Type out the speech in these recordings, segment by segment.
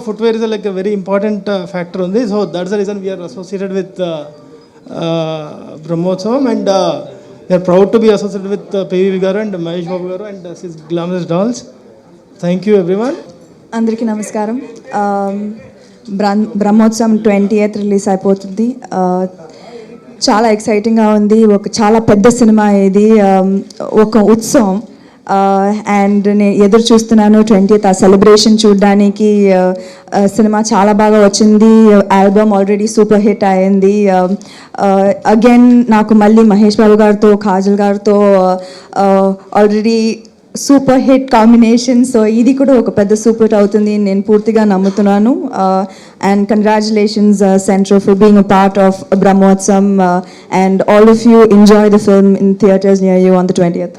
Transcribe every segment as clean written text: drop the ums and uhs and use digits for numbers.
footwear is like a very important factor on this. So that's the reason we are associated with Brahmotsavam, and we are proud to be associated with PVV garu and Mahesh Babu garu and his glamorous dolls. Thank you everyone. అందరికీ నమస్కారం. Brahmotsavam 20th release అయిపోతుంది. చాలా ఎక్సైటింగ్గా ఉంది. ఒక చాలా పెద్ద cinema ఇది, ఒక ఉత్సవం. అండ్ నేను ఎదురు చూస్తున్నాను 20th ఆ సెలబ్రేషన్ చూడడానికి. సినిమా చాలా బాగా వచ్చింది. ఆల్బమ్ ఆల్రెడీ సూపర్ హిట్ అయింది. అగైన్ నాకు మళ్ళీ మహేష్ బాబు గారితో, కాజల్ గారితో already super hit combination. So ఇది కూడా ఒక పెద్ద సూపర్ హిట్ అవుతుంది నేను పూర్తిగా నమ్ముతున్నాను. And congratulations central for being a part of Brahmotsavam. And all of you enjoy the film in theatres near you on the 20th.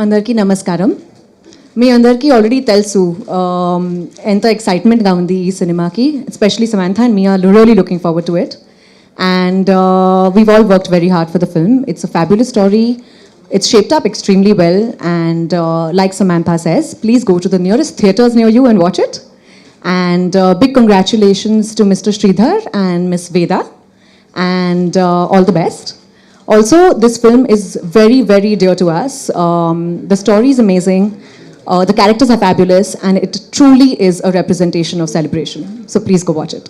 అందరికీ నమస్కారం. మీ అందరికీ ఆల్రెడీ తెలుసు ఎంత ఎక్సైట్మెంట్గా ఉంది ఈ సినిమాకి. Especially Samantha and me are really looking forward to it. And we've all worked very hard for the film. It's a fabulous story. It's shaped up extremely well, and like Samantha says, please go to the nearest theatres near you and watch it. And big congratulations to Mr. Sridhar and Miss Veda, and all the best. Also, this film is very, very dear to us. The story is amazing, the characters are fabulous, and it truly is a representation of celebration. So please go watch it.